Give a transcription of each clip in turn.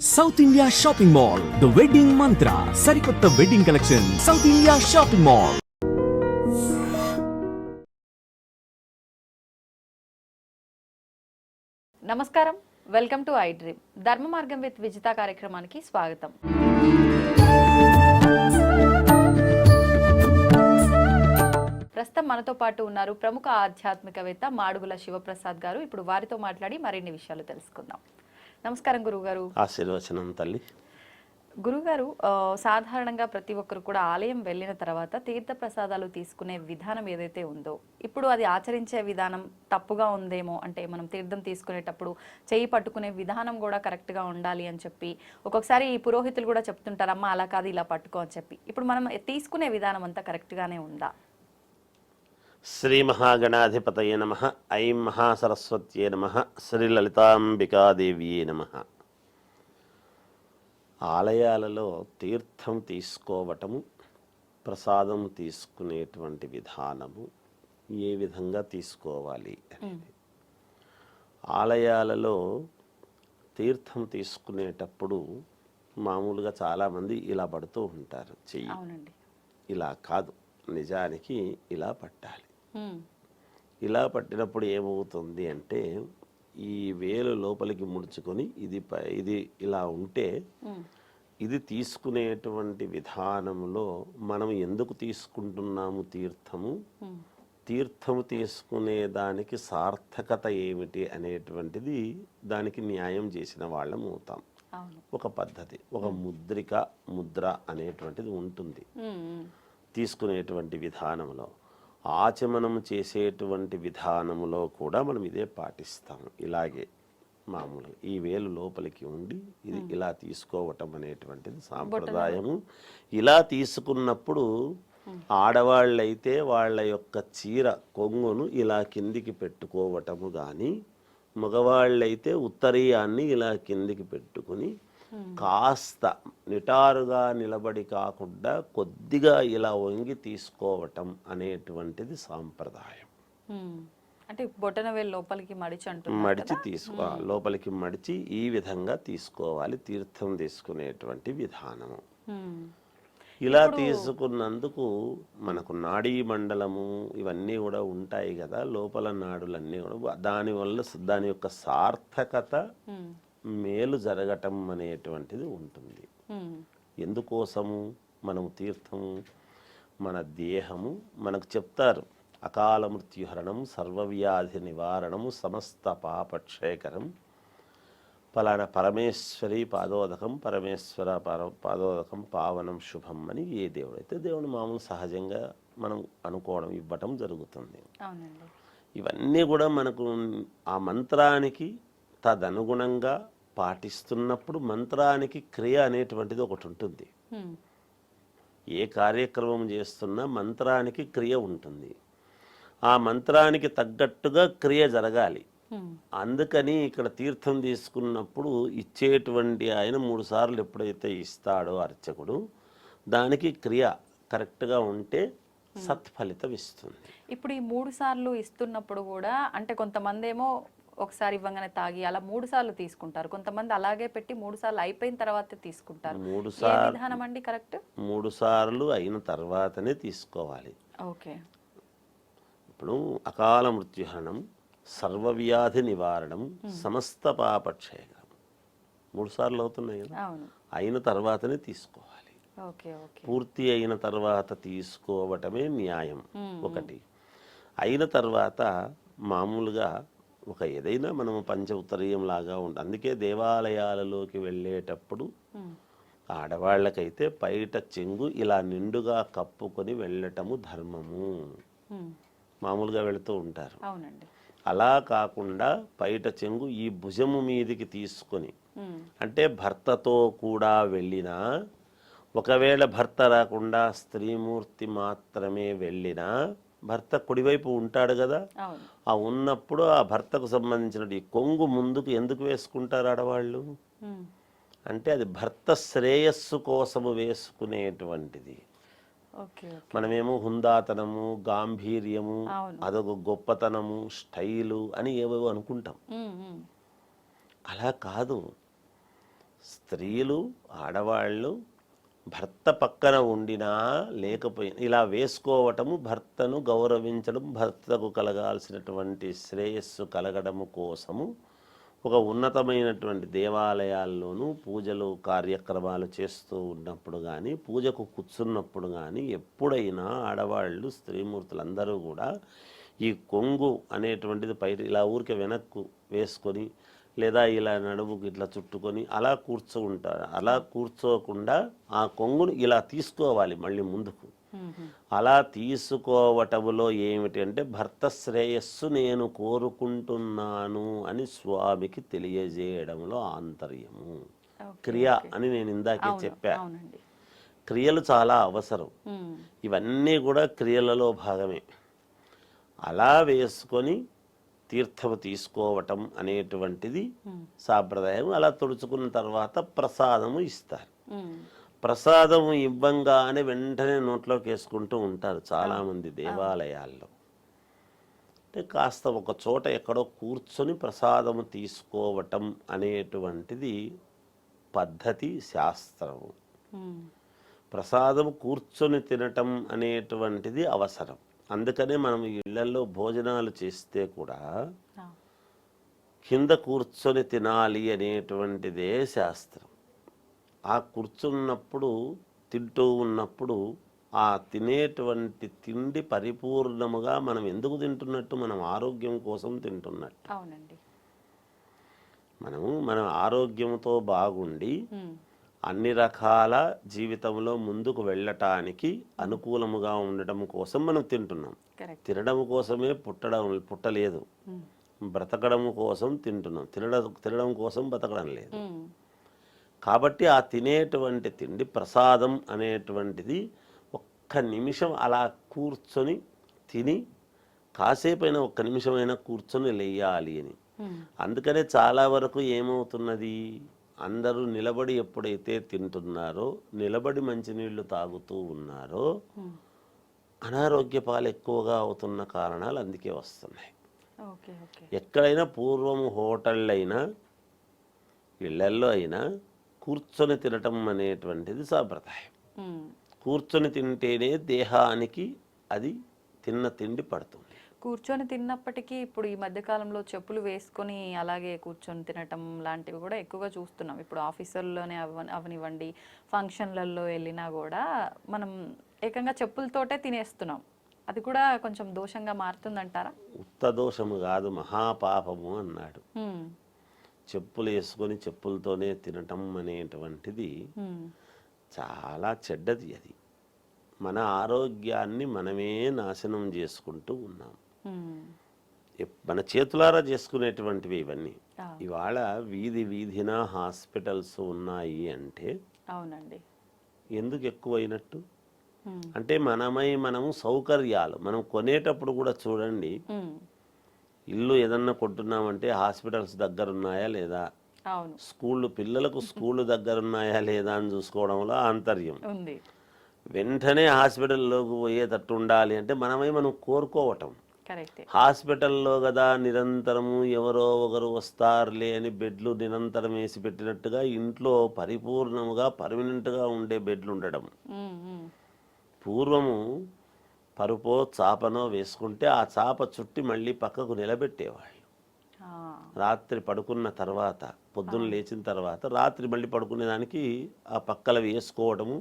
South India shopping mall the wedding మంత్ర సరికొత్త wedding collection south India shopping mall. నమస్కారం, welcome to I dream. ధర్మ మార్గం with Vijitha కార్యక్రమానికి స్వాగతం. ప్రస్తుతం మనతో పాటు ఉన్నారు ప్రముఖ ఆధ్యాత్మికవేత్త మాడుగుల శివప్రసాద్ గారు. ఇప్పుడు వారితో మాట్లాడి మరిన్ని విషయాలు తెలుసుకుందాం. నమస్కారం గురుగారు. ఆశీర్వచనం తల్లి. గురుగారు, సాధారణంగా ప్రతి ఒక్కరు కూడా ఆలయం వెళ్ళిన తర్వాత తీర్థ ప్రసాదాలు తీసుకునే విధానం ఏదైతే ఉందో, ఇప్పుడు అది ఆచరించే విధానం తప్పుగా ఉందేమో, అంటే మనం తీర్థం తీసుకునేటప్పుడు చేయి పట్టుకునే విధానం కూడా కరెక్ట్గా ఉండాలి అని చెప్పి ఒక్కొక్కసారి ఈ పురోహితులు కూడా చెప్తుంటారు, అమ్మ అలా కాదు ఇలా పట్టుకో అని చెప్పి. ఇప్పుడు మనం తీసుకునే విధానం అంతా కరెక్ట్గానే ఉందా? శ్రీ మహాగణాధిపతయే నమః. ఐం మహాసరస్వత్యే నమః. శ్రీ లలితాంబికాదేవియే నమః. ఆలయాలలో తీర్థం తీసుకోవటము, ప్రసాదం తీసుకునేటువంటి విధానము ఏ విధంగా తీసుకోవాలి అనేది. ఆలయాలలో తీర్థం తీసుకునేటప్పుడు మామూలుగా చాలామంది ఇలా పడుతూ ఉంటారు చెయ్యి. ఇలా కాదు, నిజానికి ఇలా పట్టాలి. ఇలా పట్టినప్పుడు ఏమవుతుంది అంటే, ఈ వేలు లోపలికి ముడుచుకొని ఇది ఇలా ఉంటే, ఇది తీసుకునేటువంటి విధానంలో మనం ఎందుకు తీసుకుంటున్నాము తీర్థము తీసుకునే దానికి సార్థకత ఏమిటి అనేటువంటిది దానికి న్యాయం చేసిన వాళ్ళం అవుతాం. ఒక పద్ధతి, ఒక ముద్ర అనేటువంటిది ఉంటుంది తీసుకునేటువంటి విధానంలో. ఆచమనం చేసేటువంటి విధానంలో కూడా మనం ఇదే పాటిస్తాము. ఇలాగే మామూలుగా ఈ వేలు లోపలికి ఉండి ఇది ఇలా తీసుకోవటం అనేటువంటిది సాంప్రదాయము. ఇలా తీసుకున్నప్పుడు ఆడవాళ్ళైతే వాళ్ళ యొక్క చీర కొంగును ఇలా కిందికి పెట్టుకోవటము కానీ, మగవాళ్ళైతే ఉత్తరీయాన్ని ఇలా కిందికి పెట్టుకుని కాస్త నిటారుగా నిలబడి కాకుండా కొద్దిగా ఇలా వంగి తీసుకోవటం అనేటువంటిది సాంప్రదాయం. అంటే బొటన వేలు లోపలికి లోపలికి మడిచి ఈ విధంగా తీసుకోవాలి తీర్థం తీసుకునేటువంటి విధానము. ఇలా తీసుకున్నందుకు మనకు నాడీ మండలము ఇవన్నీ కూడా ఉంటాయి కదా, లోపల నాడులన్నీ కూడా దానివల్ల దాని యొక్క సార్థకత, మేలు జరగటం అనేటువంటిది ఉంటుంది. ఎందుకోసము మనం తీర్థము, మన దేహము మనకు చెప్తారు, అకాల మృత్యుహరణం, సర్వవ్యాధి నివారణము, సమస్త పాపక్షేకరం, ఫలానా పరమేశ్వరి పాదోదకం, పరమేశ్వర పాదోదకం పావనం శుభం అని ఏ దేవుడైతే దేవుని మామూలు సహజంగా మనం అనుకోవడం ఇవ్వటం జరుగుతుంది. ఇవన్నీ కూడా మనకు ఆ మంత్రానికి తదనుగుణంగా పాటిస్తున్నప్పుడు మంత్రానికి క్రియ అనేటువంటిది ఒకటి ఉంటుంది. ఏ కార్యక్రమం చేస్తున్నా మంత్రానికి క్రియ ఉంటుంది. ఆ మంత్రానికి తగ్గట్టుగా క్రియ జరగాలి. అందుకని ఇక్కడ తీర్థం తీసుకున్నప్పుడు ఇచ్చేటువంటి ఆయన 3 సార్లు ఎప్పుడైతే ఇస్తాడో అర్చకుడు, దానికి క్రియ కరెక్ట్గా ఉంటే సత్ఫలితం ఇస్తుంది. ఇప్పుడు ఈ 3 సార్లు ఇస్తున్నప్పుడు కూడా, అంటే కొంతమంది ఏమో ఒకసారి ఇవ్వగానే తాగి అలా 3 సార్లు తీసుకుంటారు, కొంతమంది అలాగే పెట్టి 3 సార్లు అయిపోయిన తర్వాత తీసుకుంటారు. 3 సార్లు విధానం అండి కరెక్ట్? 3 సార్లు అయిన తర్వాతనే తీసుకోవాలి. ఓకే. ఇప్పుడు అకాల మృత్యుహరణం, సర్వవ్యాధి నివారణం, సమస్త పాపక్షేకరం 3 సార్లు అవుతున్నాయి కదా, అయిన తర్వాతనే తీసుకోవాలి. పూర్తి అయిన తర్వాత తీసుకోవటమే న్యాయం. ఒకటి అయిన తర్వాత మామూలుగా ఒక ఏదైనా మనము పంచ ఉత్తరీయం లాగా ఉంటుంది. అందుకే దేవాలయాలలోకి వెళ్ళేటప్పుడు ఆడవాళ్ళకైతే పైట చెంగు ఇలా నిండుగా కప్పుకొని వెళ్ళటము ధర్మము. మామూలుగా వెళుతూ ఉంటారు. అలా కాకుండా పైట చెంగు ఈ భుజము మీదికి తీసుకొని, అంటే భర్తతో కూడా వెళ్ళినా, ఒకవేళ భర్త రాకుండా స్త్రీమూర్తి మాత్రమే వెళ్ళినా, భర్త కుడివైపు ఉంటాడు కదా, ఆ ఉన్నప్పుడు ఆ భర్తకు సంబంధించిన ఈ కొంగు ముందుకు ఎందుకు వేసుకుంటారు ఆడవాళ్ళు అంటే, అది భర్త శ్రేయస్సు కోసము వేసుకునేటువంటిది. మనమేమో హుందాతనము, గాంభీర్యము, అదొక గొప్పతనము, స్టైలు అని ఏవేవో అనుకుంటాం. అలా కాదు. స్త్రీలు ఆడవాళ్ళు భర్త పక్కన ఉండినా లేకపోయినా ఇలా వేసుకోవటము భర్తను గౌరవించడం, భర్తకు కలగాల్సినటువంటి శ్రేయస్సు కలగడము కోసము ఒక ఉన్నతమైనటువంటి దేవాలయాల్లోనూ పూజలు కార్యక్రమాలు చేస్తూ ఉన్నప్పుడు కానీ, పూజకు కూర్చున్నప్పుడు కానీ ఎప్పుడైనా ఆడవాళ్ళు స్త్రీమూర్తులందరూ కూడా ఈ కొంగు అనేటువంటిది పై ఇలా ఊరికే వెనక్కు వేసుకొని లేదా ఇలా నడుముకు ఇట్లా చుట్టుకొని అలా కూర్చుంటారు. అలా కూర్చోకుండా ఆ కొంగును ఇలా తీసుకోవాలి మళ్ళీ ముందుకు. అలా తీసుకోవటములో ఏమిటి అంటే భర్త శ్రేయస్సు నేను కోరుకుంటున్నాను అని స్వామికి తెలియజేయడంలో ఆంతర్యము. క్రియ అని నేను ఇందాకే చెప్పా. క్రియలు చాలా అవసరం. ఇవన్నీ కూడా క్రియలలో భాగమే. అలా వేసుకొని తీర్థము తీసుకోవటం అనేటువంటిది సాంప్రదాయం. అలా తుడుచుకున్న తర్వాత ప్రసాదము ఇస్తారు. ప్రసాదము ఇవ్వంగానే వెంటనే నోట్లోకి వేసుకుంటూ ఉంటారు చాలామంది దేవాలయాల్లో. అంటే కాస్త ఒక చోట ఎక్కడో కూర్చొని ప్రసాదము తీసుకోవటం అనేటువంటిది పద్ధతి, శాస్త్రము. ప్రసాదము కూర్చొని తినటం అనేటువంటిది అవసరం. అందుకనే మనం ఇళ్లలో భోజనాలు చేస్తే కూడా కింద కూర్చొని తినాలి అనేటువంటిదే శాస్త్రం. ఆ కూర్చున్నప్పుడు తింటూ ఉన్నప్పుడు ఆ తినేటువంటి తిండి పరిపూర్ణముగా మనం ఎందుకు తింటున్నట్టు, మనం ఆరోగ్యం కోసం తింటున్నట్టు. అవునండి. మన ఆరోగ్యంతో బాగుండి అన్ని రకాల జీవితంలో ముందుకు వెళ్ళటానికి అనుకూలముగా ఉండటం కోసం మనం తింటున్నాం. తినడం కోసమే పుట్టలేదు, బ్రతకడం కోసం తింటున్నాం. తినడం కోసం బ్రతకడం లేదు. కాబట్టి ఆ తినేటువంటి తిండి ప్రసాదం అనేటువంటిది ఒక్క నిమిషం అలా కూర్చొని తిని కాసేపైనా ఒక్క నిమిషమైనా కూర్చొని లేయాలి అని. అందుకనే చాలా వరకు ఏమవుతున్నది, అందరూ నిలబడి ఎప్పుడైతే తింటున్నారో, నిలబడి మంచినీళ్లు తాగుతూ ఉన్నారో అనారోగ్య పాలు ఎక్కువగా అవుతున్న కారణాలు అందుకే వస్తున్నాయి. ఎక్కడైనా పూర్వము హోటళ్ళు అయినా ఇళ్లల్లో అయినా కూర్చొని తినటం అనేటువంటిది సాంప్రదాయం. కూర్చొని తింటేనే దేహానికి అది తిన్న తిండి పడుతుంది. కూర్చొని తిన్నప్పటికీ ఇప్పుడు ఈ మధ్యకాలంలో చెప్పులు వేసుకొని అలాగే కూర్చొని తినటం లాంటివి కూడా ఎక్కువగా చూస్తున్నాం. ఇప్పుడు ఆఫీసుల్లోనే అవనివ్వండి, ఫంక్షన్లలో వెళ్ళినా కూడా మనం ఏకంగా చెప్పులతోటే తినేస్తున్నాం. అది కూడా కొంచెం దోషంగా మారుతుందంటారా? ఉత్త దోషము కాదు, మహాపాపము అన్నాడు. చెప్పులు వేసుకొని చెప్పులతోనే తినటం అనేటువంటిది చాలా చెడ్డది. అది మన ఆరోగ్యాన్ని మనమే నాశనం చేసుకుంటూ ఉన్నాం. మన చేతులారా చేసుకునేటువంటివి ఇవన్నీ. ఇవాళ వీధి వీధిన హాస్పిటల్స్ ఉన్నాయి అంటే అవునండి, ఎందుకు ఎక్కువైనట్టు అంటే మనము సౌకర్యాలు మనం కొనేటప్పుడు కూడా చూడండి, ఇల్లు ఏదన్నా కొంటున్నామంటే హాస్పిటల్స్ దగ్గర ఉన్నాయా లేదా, పిల్లలకు స్కూళ్ళు దగ్గర ఉన్నాయా లేదా అని చూసుకోవడంలో ఆంతర్యం ఉంది. వెంటనే హాస్పిటల్లోకి పోయేటట్టు ఉండాలి అంటే మనం కోరుకోవటం. హాస్పిటల్లో కదా నిరంతరము ఎవరో ఒకరు వస్తారులే అని బెడ్లు నిరంతరం వేసి పెట్టినట్టుగా ఇంట్లో పరిపూర్ణముగా పర్మనెంట్గా ఉండే బెడ్లు ఉండడం. పూర్వము పరుపో చాపనో వేసుకుంటే ఆ చాప చుట్టి మళ్ళీ పక్కకు నిలబెట్టేవాళ్ళు. రాత్రి పడుకున్న తర్వాత పొద్దున్న లేచిన తర్వాత రాత్రి మళ్ళీ పడుకునేదానికి ఆ పక్కలు వేసుకోవడము,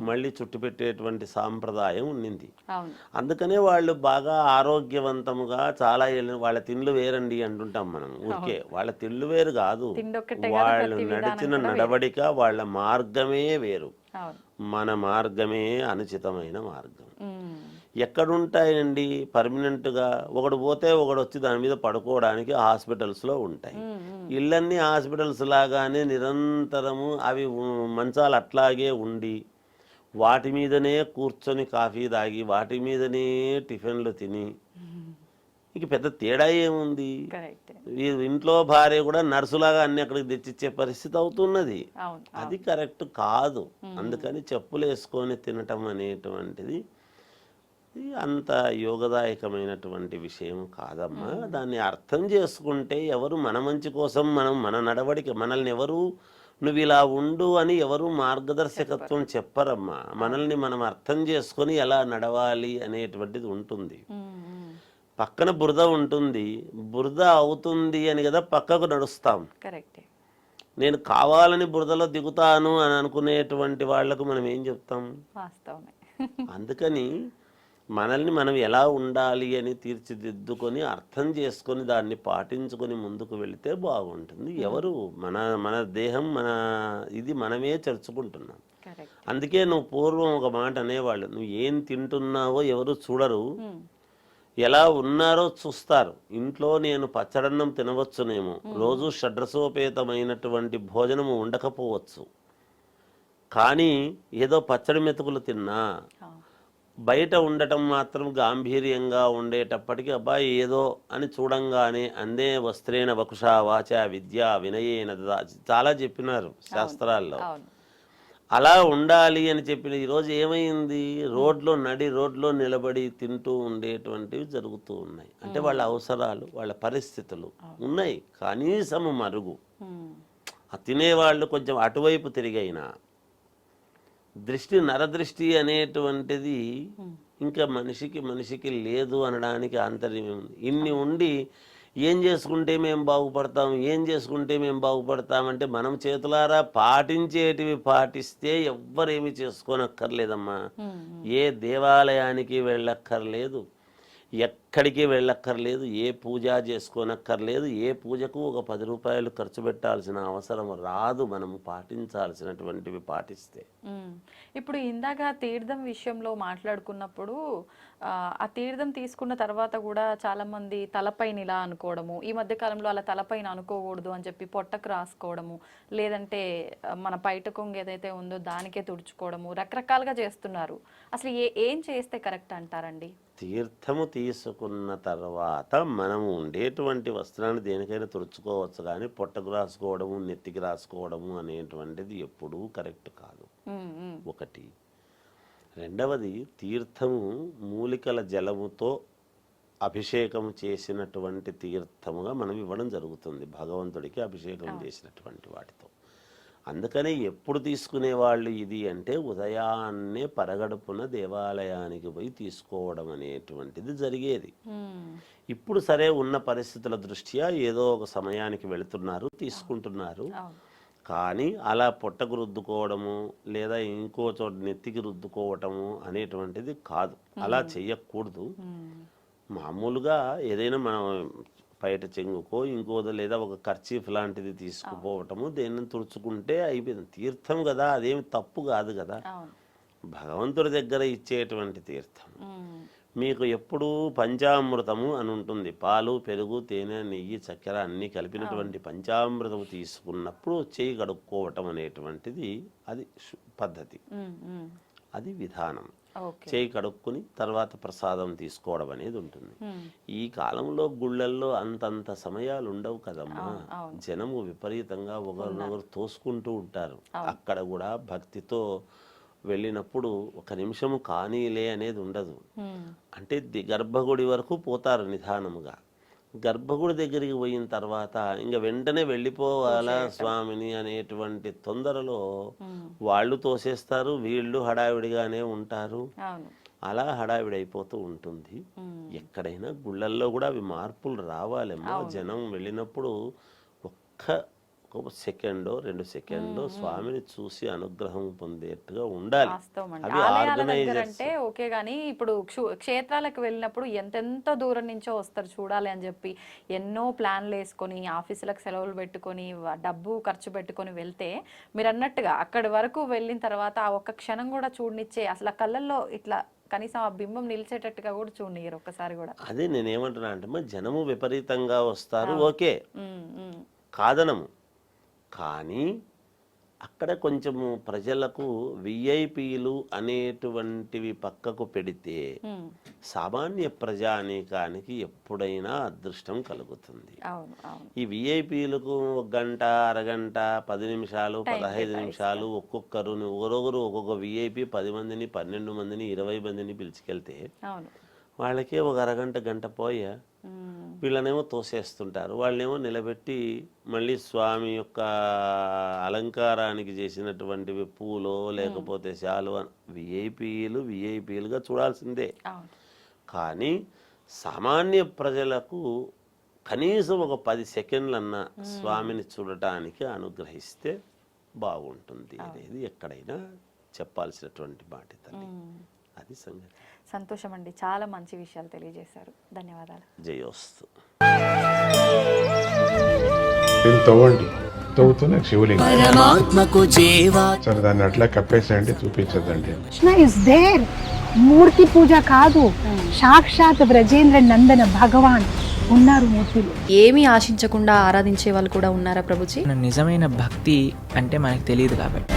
మళ్ళీ చుట్టు పెట్టేటువంటి సాంప్రదాయం ఉండింది. అందుకనే వాళ్ళు బాగా ఆరోగ్యవంతముగా చాలా వాళ్ళ తిండ్లు వేరండి అంటుంటాం మనం. ఊరికే వాళ్ళ తిండ్లు వేరు కాదు, వాళ్ళు నడిచిన నడవడిక, వాళ్ళ మార్గమే వేరు. మన మార్గమే అనుచితమైన మార్గం. ఎక్కడుంటాయండి పర్మనెంట్గా? ఒకడు పోతే ఒకడు వచ్చి దాని మీద పడుకోవడానికి హాస్పిటల్స్లో ఉంటాయి. ఇళ్ళన్నీ హాస్పిటల్స్ లాగానే నిరంతరము అవి మంచాలు అట్లాగే ఉండి వాటి మీదనే కూర్చొని కాఫీ తాగి వాటి మీదనే టిఫిన్లు తిని ఇక పెద్ద తేడా ఏముంది? ఇంట్లో భార్య కూడా నర్సులాగా అన్ని అక్కడికి తెచ్చిచ్చే పరిస్థితి అవుతున్నది. అది కరెక్ట్ కాదు. అందుకని చెప్పులు వేసుకొని తినటం అనేటువంటిది అంత యోగదాయకమైనటువంటి విషయం కాదమ్మా. దాన్ని అర్థం చేసుకుంటే ఎవరు మన మంచి కోసం మన నడవడిక మనల్ని ఎవరు నువ్వు ఇలా ఉండు అని ఎవరు మార్గదర్శకత్వం చెప్పరమ్మా. మనల్ని మనం అర్థం చేసుకొని ఎలా నడవాలి అనేటువంటిది ఉంటుంది. పక్కన బురద ఉంటుంది, బురద అవుతుంది అని కదా పక్కకు నడుస్తాం. కరెక్టే. నేను కావాలని బురదలో దిగుతాను అని అనుకునేటువంటి వాళ్లకు మనం ఏం చెప్తాం? వాస్తవమే. అందుకని మనల్ని మనం ఎలా ఉండాలి అని తీర్చిదిద్దుకొని అర్థం చేసుకొని దాన్ని పాటించుకొని ముందుకు వెళితే బాగుంటుంది. ఎవరు మన మన దేహం మన ఇది మనమే చర్చుకుంటున్నాం. అందుకే నువ్వు పూర్వం ఒక మాట అనేవాళ్ళు, నువ్వు ఏం తింటున్నావో ఎవరు చూడరు, ఎలా ఉన్నారో చూస్తారు. ఇంట్లో నేను పచ్చడన్నం తినవచ్చునేమో, రోజు షడ్రసోపేతమైనటువంటి భోజనము ఉండకపోవచ్చు, కానీ ఏదో పచ్చడి మెతుకులు తిన్నా బయట ఉండటం మాత్రం గాంభీర్యంగా ఉండేటప్పటికీ అబ్బాయి ఏదో అని చూడంగానే అందే వస్త్రేణ వకుషా వాచ విద్య వినయేన చాలా చెప్పినారు శాస్త్రాల్లో. అలా ఉండాలి అని చెప్పిన ఈరోజు ఏమైంది? రోడ్లో నిలబడి తింటూ ఉండేటువంటివి జరుగుతూ ఉన్నాయి. అంటే వాళ్ళ అవసరాలు, వాళ్ళ పరిస్థితులు ఉన్నాయి, కనీసము మరుగు. తినేవాళ్ళు కొంచెం అటువైపు తిరిగైనా దృష్టి, నరదృష్టి అనేటువంటిది ఇంకా మనిషికి లేదు అనడానికి ఆంతర్యం ఉంది. ఇన్ని ఉండి ఏం చేసుకుంటే మేము బాగుపడతాం అంటే మనం చేతులారా పాటించేటివి పాటిస్తే ఎవ్వరేమి చేసుకోనక్కర్లేదమ్మా. ఏ దేవాలయానికి వెళ్ళక్కర్లేదు, ఎక్కడికి వెళ్ళక్కర్లేదు, ఏ పూజ చేసుకోనక్కర్లేదు, ఏ పూజకు ఒక 10 రూపాయలు ఖర్చు పెట్టాల్సిన అవసరం రాదు. మనము పాటించాల్సినటువంటివి పాటిస్తే. ఇప్పుడు ఇందాక తీర్థం విషయంలో మాట్లాడుకున్నప్పుడు ఆ తీర్థం తీసుకున్న తర్వాత కూడా చాలా మంది తలపైన ఇలా అనుకోవడము, ఈ మధ్య కాలంలో అలా తలపైన అనుకోకూడదు అని చెప్పి పొట్టకు రాసుకోవడము, లేదంటే మన పైట కొంగు ఏదైతే ఉందో దానికే తుడుచుకోవడము, రకరకాలుగా చేస్తున్నారు. అసలు ఏం చేస్తే కరెక్ట్ అంటారండి? తీర్థము తీసుకున్న తర్వాత మనము ఉండేటువంటి వస్త్రాన్ని దేనికైనా తుడుచుకోవచ్చు, కానీ పొట్టకు రాసుకోవడము, నెత్తికి రాసుకోవడము అనేటువంటిది ఎప్పుడూ కరెక్ట్ కాదు. ఒకటి. రెండవది, తీర్థము మూలికల జలముతో అభిషేకం చేసినటువంటి తీర్థముగా మనం ఇవ్వడం జరుగుతుంది, భగవంతుడికి అభిషేకం చేసినటువంటి వాటితో. అందుకనే ఎప్పుడు తీసుకునేవాళ్ళు ఇది అంటే ఉదయాన్నే పరగడుపున దేవాలయానికి పోయి తీసుకోవడం అనేటువంటిది జరిగేది. ఇప్పుడు సరే ఉన్న పరిస్థితుల దృష్ట్యా ఏదో ఒక సమయానికి వెళుతున్నారు, తీసుకుంటున్నారు. కానీ అలా పొట్టకు రుద్దుకోవడము లేదా ఇంకో చోట నెత్తికి రుద్దుకోవటము అనేటువంటిది కాదు, అలా చెయ్యకూడదు. మామూలుగా ఏదైనా మనం బయట చెంగుకో ఇంకోదో లేదా ఒక కర్చీఫ్ లాంటిది తీసుకుపోవటము, దేన్ని తుడుచుకుంటే అయిపోయింది. తీర్థం కదా, అదేమి తప్పు కాదు కదా, భగవంతుడి దగ్గర ఇచ్చేటువంటి తీర్థం. మీకు ఎప్పుడూ పంచామృతము అని ఉంటుంది, పాలు, పెరుగు, తేనె, నెయ్యి, చక్కెర అన్నీ కలిపినటువంటి పంచామృతము తీసుకున్నప్పుడు చేయి కడుక్కోవటం అనేటువంటిది అది పద్ధతి, అది విధానం. చేయి కడుక్కుని తర్వాత ప్రసాదం తీసుకోవడం అనేది ఉంటుంది. ఈ కాలంలో గుళ్ళల్లో అంతంత సమయాలు ఉండవు కదమ్మా, జనము విపరీతంగా ఒకరినొకరు తోసుకుంటూ ఉంటారు. అక్కడ కూడా భక్తితో వెళ్ళినప్పుడు ఒక నిమిషము కానీలే అనేది ఉండదు. అంటే గర్భగుడి వరకు పోతారు నిదానముగా, గర్భగుడి దగ్గరికి పోయిన తర్వాత ఇంకా వెంటనే వెళ్ళిపోవాలా స్వామిని అనేటువంటి తొందరలో వాళ్ళు తోసేస్తారు, వీళ్ళు హడావిడిగానే ఉంటారు. అలా హడావిడి అయిపోతూ ఉంటుంది. ఎక్కడైనా గుళ్ళల్లో కూడా అవి మార్పులు రావాలేమో. జనం వెళ్ళినప్పుడు ఒక్క సెకండో 2 సెకండ్లో స్వామిని చూసి అనుగ్రహం పొందేట్టుగా ఉండాలి. అంటే ఓకే, గానీ ఇప్పుడు క్షేత్రాలకు వెళ్ళినప్పుడు ఎంతెంత దూరం నుంచో వస్తారు చూడాలి అని చెప్పి ఎన్నో ప్లాన్లు వేసుకొని ఆఫీసులకు సెలవులు పెట్టుకొని డబ్బు ఖర్చు పెట్టుకొని వెళ్తే మీరు అన్నట్టుగా అక్కడి వరకు వెళ్ళిన తర్వాత ఆ ఒక్క క్షణం కూడా చూడనిచ్చే, అసలు ఆ కళ్ళల్లో ఇట్లా కనీసం ఆ బింబం నిలిచేటట్టుగా కూడా చూడనియరు ఒక్కసారి కూడా. అదే నేనేమంటున్నా అంటే జనము విపరీతంగా వస్తారు, ఓకే కాదనము, కానీ అక్కడ కొంచెము ప్రజలకు విఐపీలు అనేటువంటివి పక్కకు పెడితే సామాన్య ప్రజానీకానికి ఎప్పుడైనా అదృష్టం కలుగుతుంది. ఈ విఐపీలకు 1 గంట, అరగంట, 10 నిమిషాలు, 15 నిమిషాలు ఒక్కొక్కరు ఒక్కొక్క విఐపీ 10 మందిని, 12 మందిని, 20 మందిని పిలుచుకెళ్తే వాళ్ళకే 1 అరగంట, గంట పోయా వీళ్ళనేమో తోసేస్తుంటారు, వాళ్ళనేమో నిలబెట్టి మళ్ళీ స్వామి యొక్క అలంకారానికి చేసినటువంటివి పూలో లేకపోతే శాలువ విఐపీలుగా చూడాల్సిందే. అవును. కానీ సామాన్య ప్రజలకు కనీసం ఒక 10 సెకండ్లన్నా స్వామిని చూడటానికి అనుగ్రహిస్తే బాగుంటుంది అనేది ఎక్కడైనా చెప్పాల్సినటువంటి మాట తల్లి. అది సంగతి. సంతోషం అండి, చాలా మంచి విషయాలు తెలియజేశారు. ధన్యవాదాలు. జయోస్తు. దీన్ని తవ్వండి, తవ్వుతూనే శివలింగం. సరే దాన్ని అట్లా కప్పేసేయండి, చూపించదండి. Krishna is there. మూర్తి పూజ కాదు, సాక్షాత్ బ్రజేంద్ర నందన భగవాన్ ఉన్నారు మూర్తిలో. ఏమీ ఆశించకుండా ఆరాధించే వాళ్ళు కూడా ఉన్నారా ప్రభుజీ? నిజమైన భక్తి అంటే మనకు తెలియదు కాబట్టి